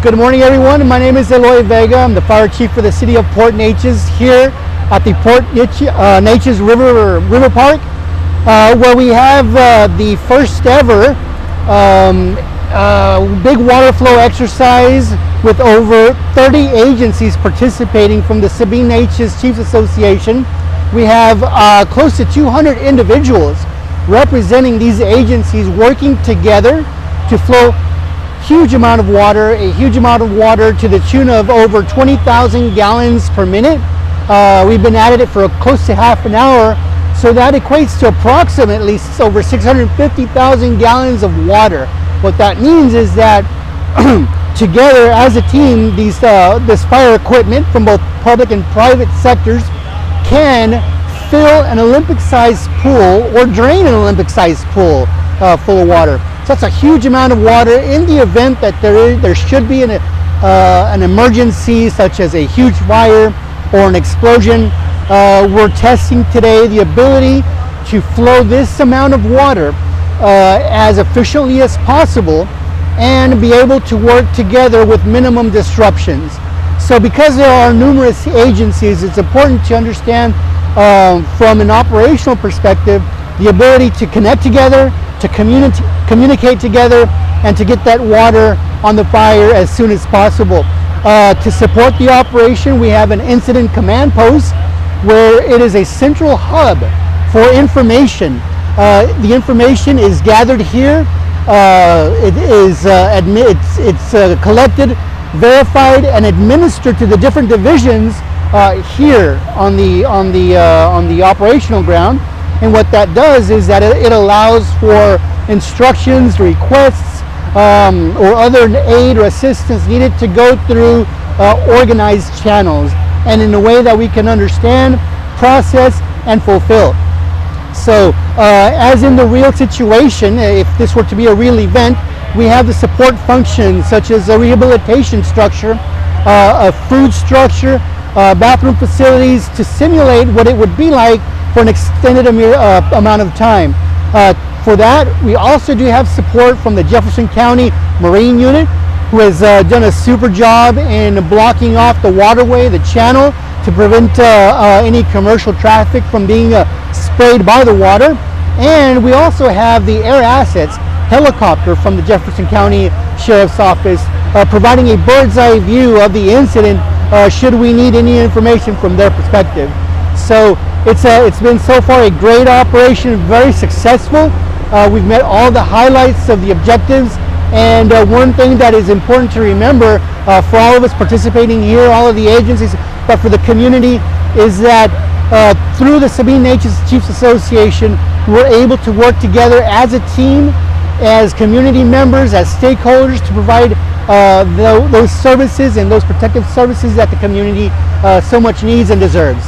Good morning, everyone. My name is Eloy Vega. I'm the fire chief for the city of Port Neches here at the Port-Neches River Park, where we have the first ever big water flow exercise with over 30 agencies participating from the Sabine-Neches Chiefs Association. We have close to 200 individuals representing these agencies working together to flow a huge amount of water to the tune of over 20,000 gallons per minute. We've been at it for close to half an hour, so that equates to approximately over 650,000 gallons of water. What that means is that together as a team, this fire equipment from both public and private sectors can fill an Olympic-sized pool or drain an Olympic-sized pool full of water. So that's a huge amount of water in the event that there should be an emergency, such as a huge fire or an explosion. We're testing today the ability to flow this amount of water as efficiently as possible and be able to work together with minimum disruptions. So because there are numerous agencies, it's important to understand from an operational perspective the ability to connect together, to communicate together, and to get that water on the fire as soon as possible. To support the operation, we have an incident command post where it is a central hub for information. The information is gathered here. It's collected, verified, and administered to the different divisions here on the operational ground. And what that does is that it allows for instructions, requests, or other aid or assistance needed to go through organized channels and in a way that we can understand, process, and fulfill. So as in the real situation, if this were to be a real event, we have the support functions such as a rehabilitation structure, a food structure, bathroom facilities to simulate what it would be like for an extended amount of time. For that, we also do have support from the Jefferson County Marine Unit, who has done a super job in blocking off the waterway, the channel, to prevent any commercial traffic from being sprayed by the water. And we also have the air assets helicopter from the Jefferson County Sheriff's Office, providing a bird's eye view of the incident should we need any information from their perspective. So it's been so far a great operation, very successful. We've met all the highlights of the objectives, and one thing that is important to remember for all of us participating here, all of the agencies, but for the community, is that through the Sabine-Neches Chiefs Association, we're able to work together as a team, as community members, as stakeholders, to provide those services and those protective services that the community so much needs and deserves.